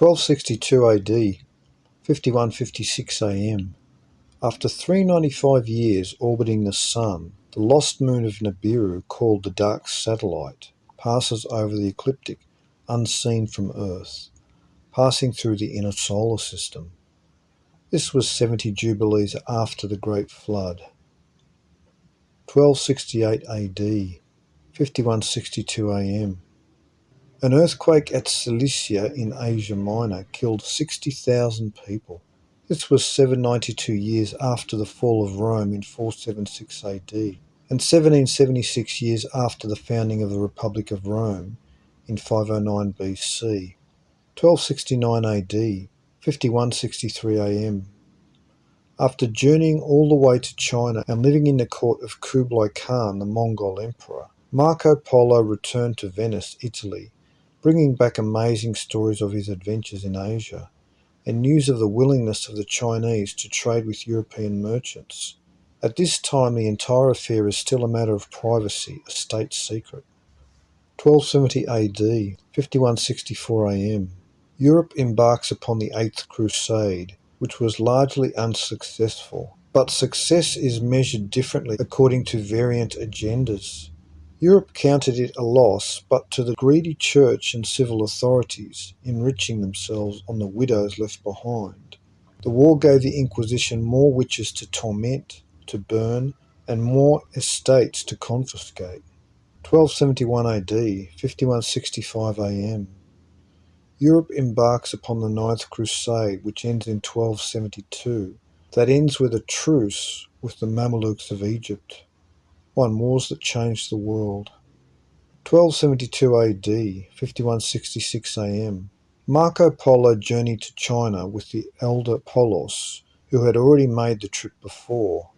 1262 AD, 5156 AM. After 395 years orbiting the Sun, the lost moon of Nibiru, called the Dark Satellite, passes over the ecliptic, unseen from Earth, passing through the inner solar system. This was 70 Jubilees after the Great Flood. 1268 AD, 5162 AM. An earthquake at Cilicia in Asia Minor killed 60,000 people. This was 792 years after the fall of Rome in 476 AD, and 1776 years after the founding of the Republic of Rome in 509 BC. 1269 AD, 5163 AM. After journeying all the way to China and living in the court of Kublai Khan, the Mongol emperor, Marco Polo returned to Venice, Italy, bringing back amazing stories of his adventures in Asia, and news of the willingness of the Chinese to trade with European merchants. At this time, the entire affair is still a matter of privacy, a state secret. 1270 AD, 5164 AM. Europe embarks upon the Eighth Crusade, which was largely unsuccessful. But success is measured differently according to variant agendas. Europe counted it a loss, but to the greedy church and civil authorities, enriching themselves on the widows left behind. The war gave the Inquisition more witches to torment, to burn, and more estates to confiscate. 1271 AD, 5165 AM. Europe embarks upon the Ninth Crusade, which ends in 1272. That ends with a truce with the Mamelukes of Egypt. Wars that changed the world. 1272 AD, 5166 AM. Marco Polo journeyed to China with the elder Polos, who had already made the trip before.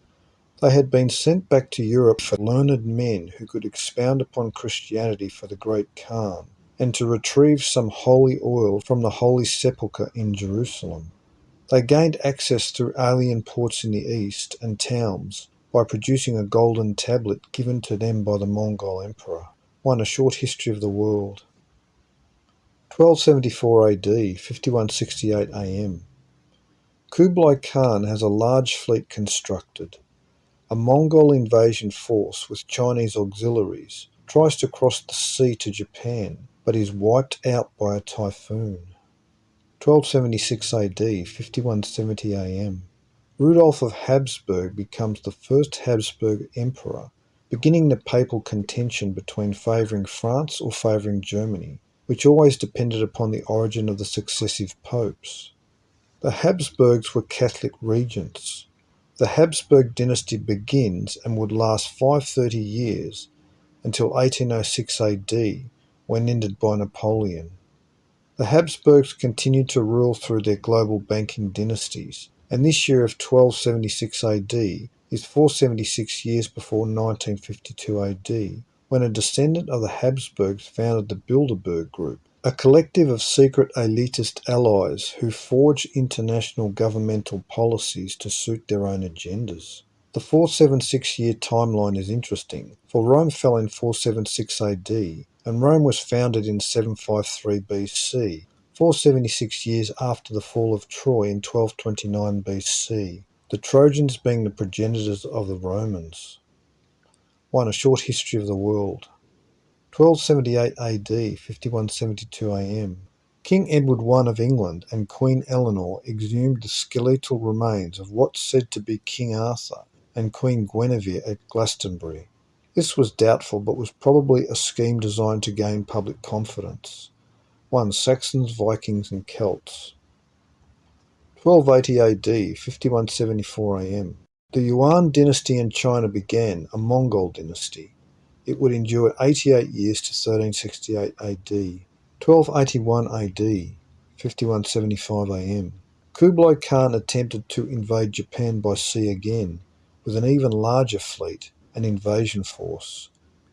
They had been sent back to Europe for learned men who could expound upon Christianity for the Great Khan, and to retrieve some holy oil from the Holy Sepulchre in Jerusalem. They gained access through alien ports in the east and towns by producing a golden tablet given to them by the Mongol emperor. A short history of the world. 1274 AD, 5168 AM. Kublai Khan has a large fleet constructed. A Mongol invasion force with Chinese auxiliaries tries to cross the sea to Japan, but is wiped out by a typhoon. 1276 AD, 5170 AM. Rudolf of Habsburg becomes the first Habsburg emperor, beginning the papal contention between favouring France or favouring Germany, which always depended upon the origin of the successive popes. The Habsburgs were Catholic regents. The Habsburg dynasty begins and would last 530 years until 1806 AD, when ended by Napoleon. The Habsburgs continued to rule through their global banking dynasties, and this year of 1276 AD is 476 years before 1952 AD, when a descendant of the Habsburgs founded the Bilderberg Group, a collective of secret elitist allies who forge international governmental policies to suit their own agendas. The 476-year timeline is interesting, for Rome fell in 476 AD, and Rome was founded in 753 BC, 476 years after the fall of Troy in 1229 BC, the Trojans being the progenitors of the Romans. A short history of the world. 1278 AD, 5172 AM. King Edward I of England and Queen Eleanor exhumed the skeletal remains of what's said to be King Arthur and Queen Guinevere at Glastonbury. This was doubtful, but was probably a scheme designed to gain public confidence. Saxons, Vikings and Celts. 1280 AD, 5174 AM. The Yuan dynasty in China began, a Mongol dynasty. It would endure 88 years to 1368 AD. 1281 AD, 5175 AM. Kublai Khan attempted to invade Japan by sea again, with an even larger fleet, an invasion force.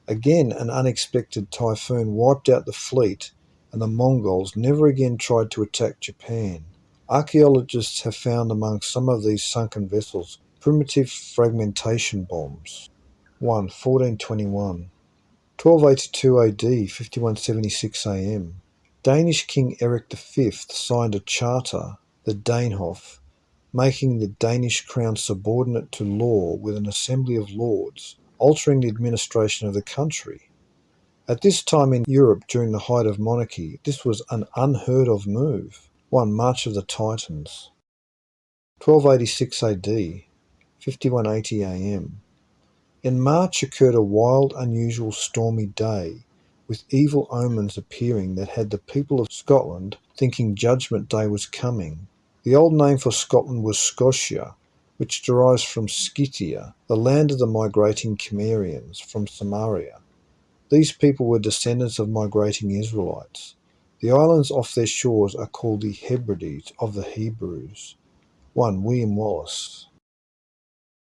Again, an unexpected typhoon wiped out the fleet, and the Mongols never again tried to attack Japan. Archaeologists have found among some of these sunken vessels primitive fragmentation bombs. 1421. 1282 AD, 5176 AM. Danish King Eric V signed a charter, the Danehof, making the Danish crown subordinate to law with an assembly of lords, altering the administration of the country. At this time in Europe during the height of monarchy, this was an unheard of move. 1. March of the Titans. 1286 AD, 5180 AM. In March occurred a wild, unusual, stormy day, with evil omens appearing that had the people of Scotland thinking Judgment Day was coming. The old name for Scotland was Scotia, which derives from Scythia, the land of the migrating Cimmerians, from Samaria. These people were descendants of migrating Israelites. The islands off their shores are called the Hebrides of the Hebrews. 1. William Wallace.